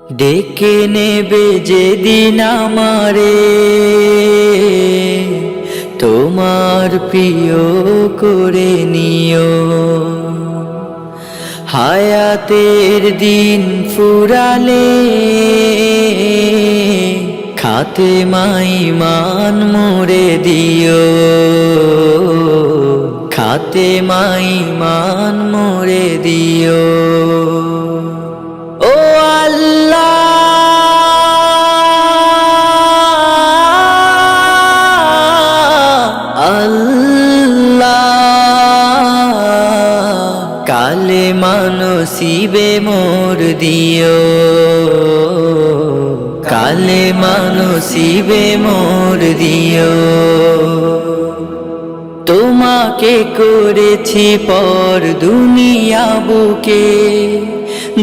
ডেকে নেবে যেদিন আমারে তোমার প্রিয় করে নিও। হায়াতের দিন ফুরালে খাতেমায় ঈমান মোরে দিও, খাতেমায় ঈমান মোরে দিও। ও আল্লাহ, কালেমা নসিবে মোর দিও, কালেমা নসিবে মোর দিও। তোমাকে করেছি পর দুনিয়া বুকে,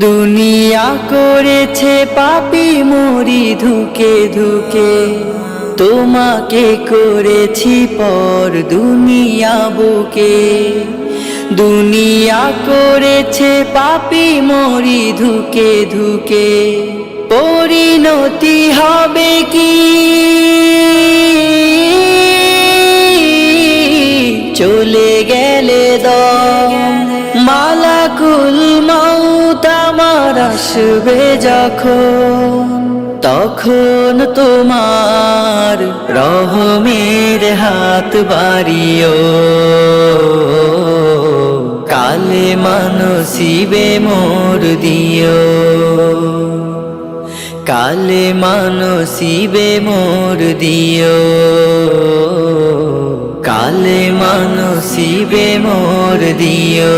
দুনিয়া করেছে পাপী মরি ধুকে ধুকে। তোমাকে করেছি পর দুনিয়া বুকে, দুনিয়া করেছে পাপী মরি ধুকে ধুকে। পরিণতি হবে কি চলে গেলে দম, মালাকুল মউত আমার আসবে যখন, তখন তোমার রহমের হাত বাড়িও। কালেমা নসিবে মোর দিও, কালেমা নসিবে মোর দিও, কালেমা নসিবে মোর দিও।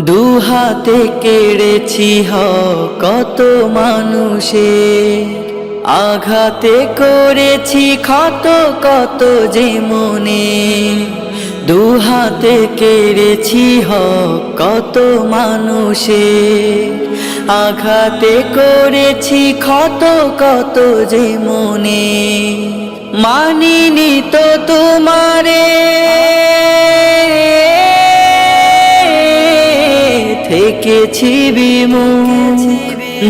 দুহাতে কেড়েছি কত মানুষের, আঘাতে করেছি ক্ষত কত যে মনে। দুহাতে কেড়েছি কত মানুষের, আঘাতে করেছি ক্ষত কত যে মনে। মানিনি তো তোমারে, থেকেছি বিমুখ,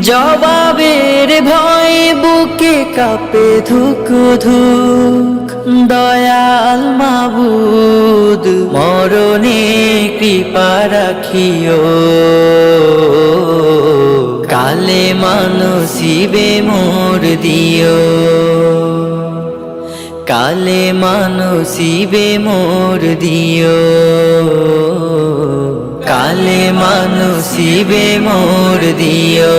জবাবের ভয় বুকে কাঁপে ধুক ধুক। দয়াল মাবুদ মরণে কৃপা রাখিও, কালেমা নসিবে মোর দিও, কালেমা নসিবে মোর দিও, কালেমা নসিবে মোর দিও,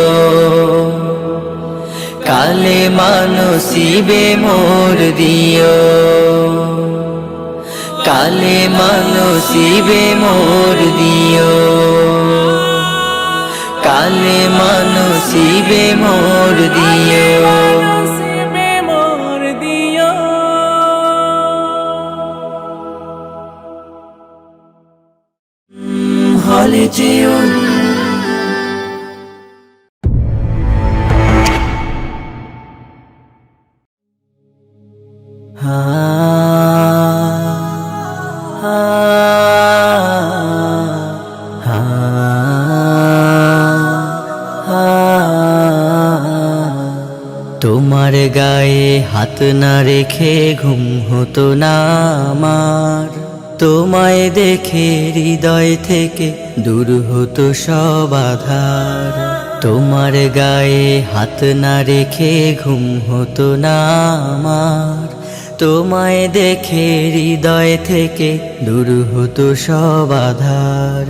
কালেমা নসিবে মোর দিও, কালেমা নসিবে মোর দিও, কালেমা নসিবে মোর দিও। হলে যেও তোমার গায়ে হাত না রেখে ঘুম হতো না আমার, তোমায় দেখে হৃদয় থেকে দূর হতো সব আধার। তোমার গায়ে হাত না রেখে ঘুম হতো না আমার, তোমায় দেখে হৃদয় থেকে দূর হতো সব আধার।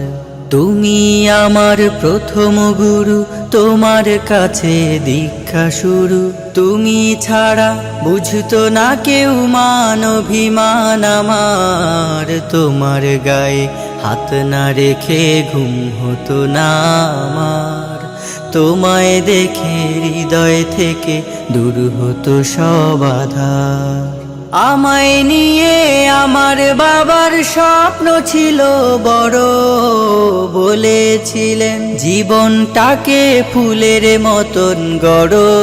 তুমি আমার প্রথম গুরু, তোমার কাছে দীক্ষা শুরু। তুমি ছাড়া বুঝতো না কেউ মান অভিমান আমার, তোমার গায়ে হাত না রেখে ঘুম হতো না আমার, তোমায় দেখে হৃদয় থেকে দূর হতো সব আধার। আমায় নিয়ে আমার বাবার স্বপ্ন ছিল বড়, বলেছিলেন জীবনটাকে ফুলের মতন গড়ো।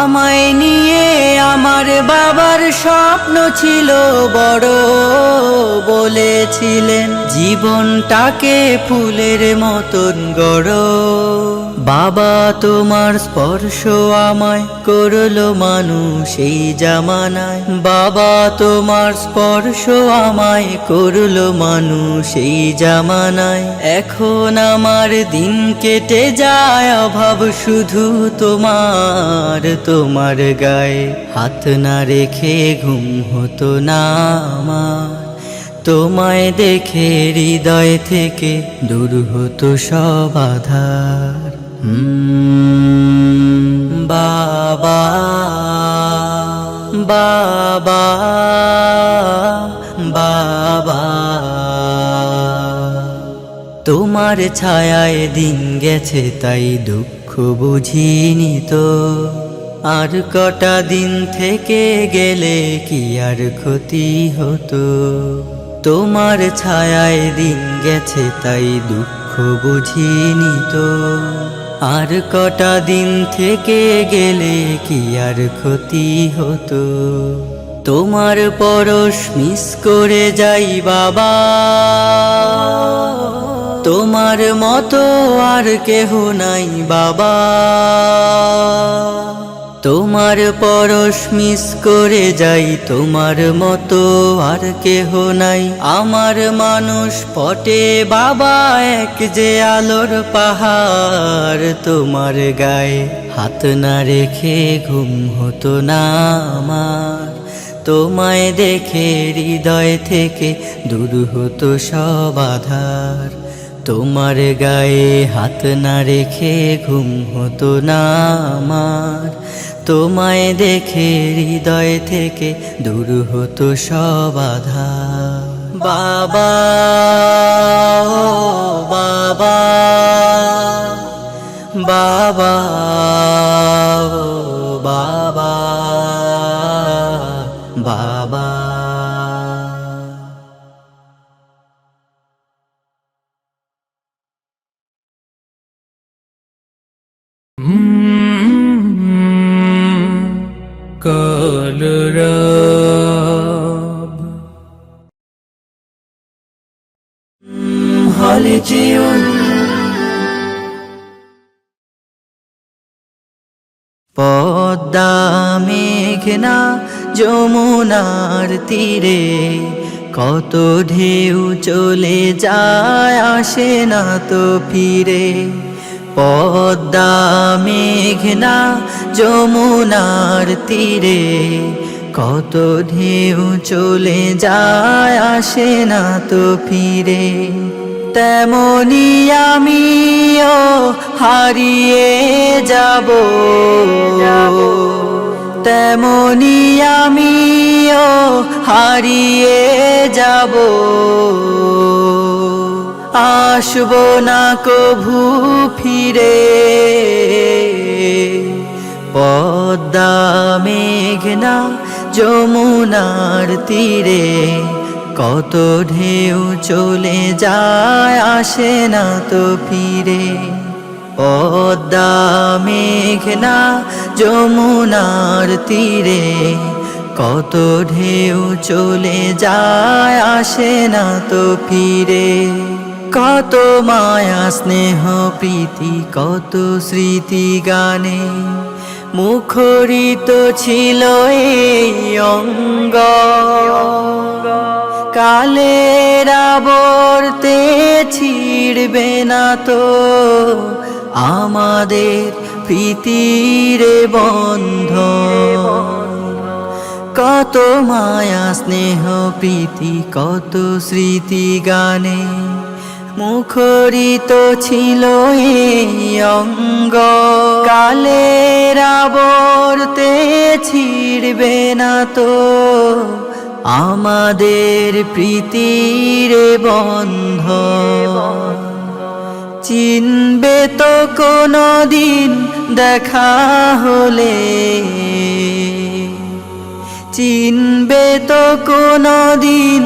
আমায় নিয়ে আমার বাবার স্বপ্ন ছিল বড়, বলেছিলেন জীবনটাকে ফুলের মতন গড়ো। বাবা তোমার স্পর্শ আমায় করলো মানুষ এই জামানায়, বাবা তোমার স্পর্শ আমায় করলো মানুষ এই জামানায়। এখন আমার দিন কেটে যায় অভাব শুধু তোমার, তোমার গায়ে হাত না রেখে ঘুম হতো না আমার। তোমায় দেখে হৃদয় থেকে দূর হতো সব আধার। বাবা বাবা বাবা, তোমার ছায়ায় দিন গেছে তাই দুঃখ বুঝিনি তো, আর কটা দিন থেকে গেলে কি আর ক্ষতি হতো। তোমার ছায়ায় দিন গেছে তাই দুঃখ বুঝিনি তো, আর কটা দিন থেকে গেলে কি আর ক্ষতি হতো। তোমার পরশ মিস করে যাই বাবা, তোমার মতো আর কেহ নাই বাবা। তোমার পরশ মিস করে যাই, তোমার মতো আর কেহ নাই। আমার মানুষ পটে বাবা এক যে আলোর পাহাড়, তোমার গায়ে হাত না রেখে ঘুম হতো না আমার। তোমায় দেখে হৃদয় থেকে দূর হতো সব আধার, তোমার গায়ে হাত না রেখে ঘুম হতো না আমার। তোমায় দেখে হৃদয় থেকে দূর হতো সব আধার। বাবা ও বাবা, বাবা ও বাবা, বাবা। কলরব হলে জীবন পদ্মা মেঘনা যমুনার তীরে, কত ঢেউ চলে যায় আসে না তো ফিরে। পদ্মা মেঘনা যমুনার তীরে, কত ঢেউ চলে যায় আসে না তো ফিরে। তেমনি আমিও হারিয়ে যাব, তেমনি আমিও হারিয়ে যাব। আসবো না কভু ফিরে। পদ্মা মেঘনা যমুনার তীরে, কত ঢেউ চলে যায় আসে না তো ফিরে। পদ্মা মেঘনা যমুনার তীরে, কত ঢেউ চলে যায় আসে না তো ফিরে। কত মায়া স্নেহ প্রীতি কত স্মৃতি গানে, মুখরিত ছিল এই অঙ্গ। কালের আবর্তে ছিড়বে না তো আমাদের প্রীতির বন্ধন। কত মায়া স্নেহ প্রীতি কত স্মৃতি গানে, মুখরিত ছিল এই অঙ্গ। কালের আবর্তে ছিড়বে না তো আমাদের প্রীতির বন্ধন। চিনবে তো কোনো দিন দেখা হলে, চিনবে তো কোনো দিন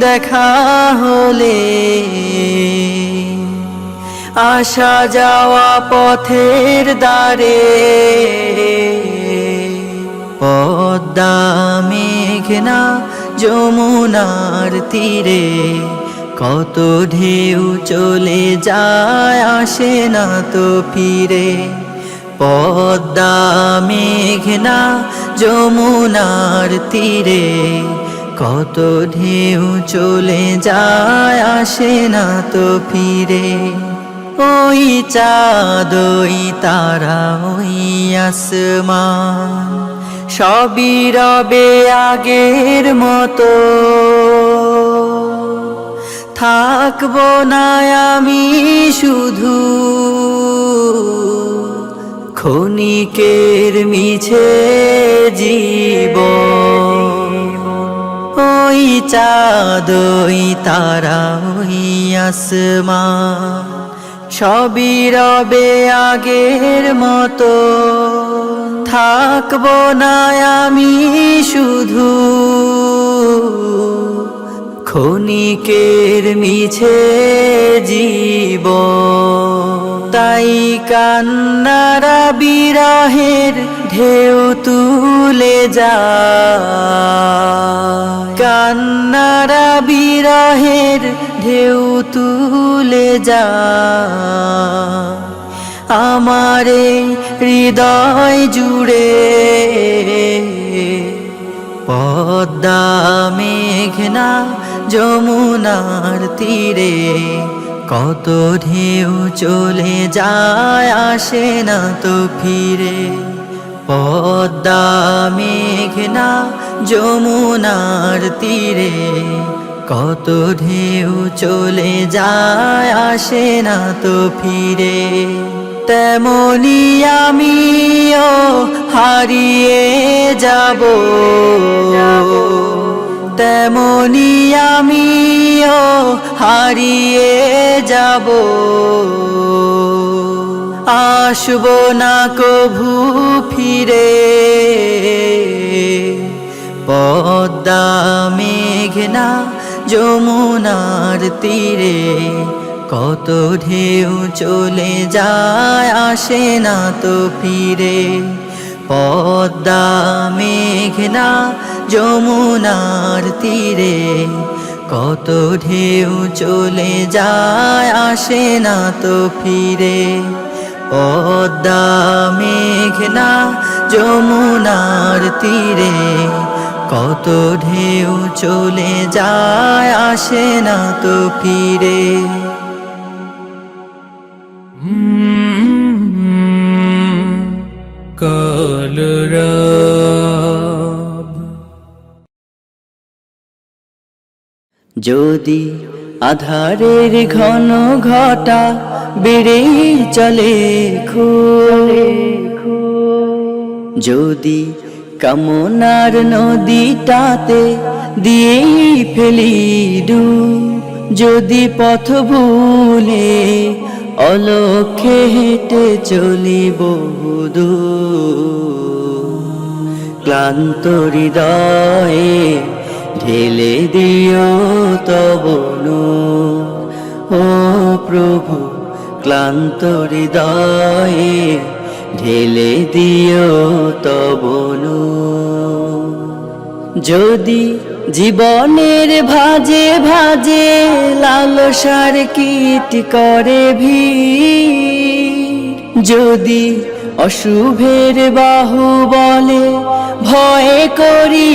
দেখা হলে। আসা যাওয়া পথের দ্বারে, পদ্মা মেঘনা যমুনার তীরে, কত ঢেউ চলে যায় আসে না তো ফিরে। পদ্মা মেঘনা যমুনার তীরে, কত ঢেউ চলে যায় আসে না তো ফিরে। ওই চাঁদ ওই তারা ওই আসমান, সবই রবে আগের মতো। থাকবো না আমি শুধু ক্ষণিকের মিছে জীবন। ওই চাঁদ ওই তারা ওই আসমান, সবই রবে আগের মতো। থাকবো না আমি শুধু ক্ষণিকের মিছে জীবন। তাই কান্নারা বিরহের ঢেউ তুলে যায়, কান্নারা বিরহের ঢেউ তুলে যায় আমারে হৃদয় জুড়ে। পদ্মা মেঘনা যমুনার তীরে, কত ঢেউ চলে যায় আসে না তো ফিরে। পদ্মা মেঘনা যমুনার তীরে, কত ঢেউ চলে যায় আসে না তো ফিরে। তেমনি আমিও হারিয়ে যাব, তেমনি আমিও হারিয়ে যাব। আসবো না কভু ফিরে। পদ্মা মেঘনা যমুনার তীরে, কত ঢেউ চলে যায় আসে না তো ফিরে। পদ্মা মেঘনা যমুনার তীরে, কত ঢেউ চলে যায় আসে না তো ফিরে। পদ্মা মেঘনা যমুনার তীরে, কত ঢেউ চলে যায় আসে না তো ফিরে। কলরব। যদি আধারের ঘন ঘটা বেড়ে চলে যদি কামনার নদীটাতে দিয়ে ফেলি ডুব, যদি পথ ভুলে অলক্ষ্যে হেঁটে চলি বহুদূর, ক্লান্ত হৃদয়ে ঢেলে দিও তব নূর। ও প্রভু ক্লান্ত হৃদয়ে ঢেলে দিও তব নূর। যদি জীবনের ভাজে ভাজে লালসার কীট করে ভিড়, যদি অশুভের বাহু বলে ভয় করি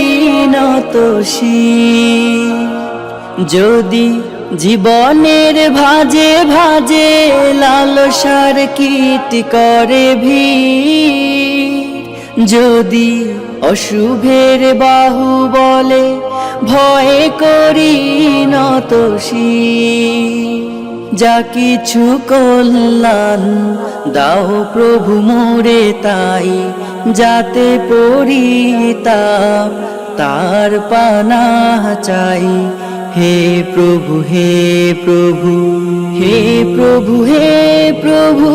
নত শির, যদি জীবনের ভাজে ভাজে লালসার কীট করে ভিড়, যদি অশুভের বাহু বলে ভয় করি নত শির, যা কিছু কল্যাণ দাও প্রভু মোরে তাই, যাতে পরিতাপ তার পানা চাই। হে প্রভু হে প্রভু হে প্রভু হে প্রভু,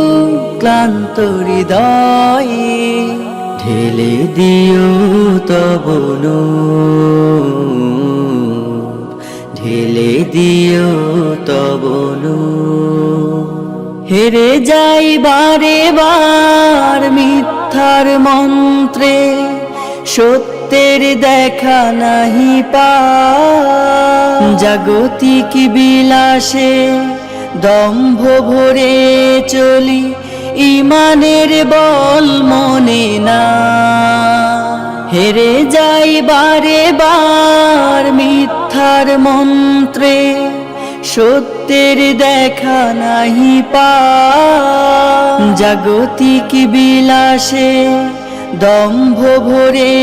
ক্লান্ত হৃদয়ে ঢেলে দিও তব নূর, ঢেলে দিও তব নূর। হেরে যাই বারে বার মিথ্যার মন্ত্রে, সত্যের দেখা নাহি পায়, জাগতিক বিলাসে দম্ভ ভরে চলি, ইমানের বল মনে না। হেরে যাই বারে বার মিথ্যার মন্ত্রে, সত্যের দেখা নাহি পায়, জাগতিক বিলাসে দম্ভ ভরে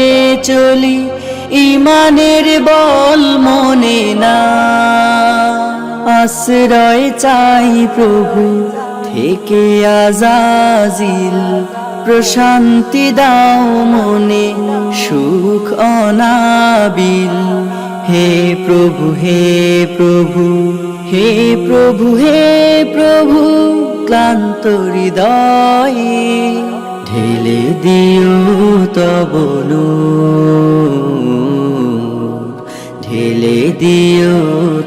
চলি, ইমানের বল মনে না। আশ্রয় চাই প্রভু থেকে আজাজিল, প্রশান্তি দাও মনে সুখ অনাবিল। হে প্রভু হে প্রভু হে প্রভু হে প্রভু, ক্লান্ত হৃদয়ে ঢেলে দিও তব নূর, ঢেলে দিও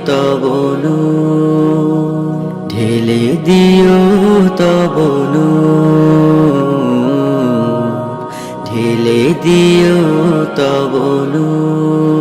তব নূর, ঢেলে দিও তব নূর, ঢেলে দিও তব নূর।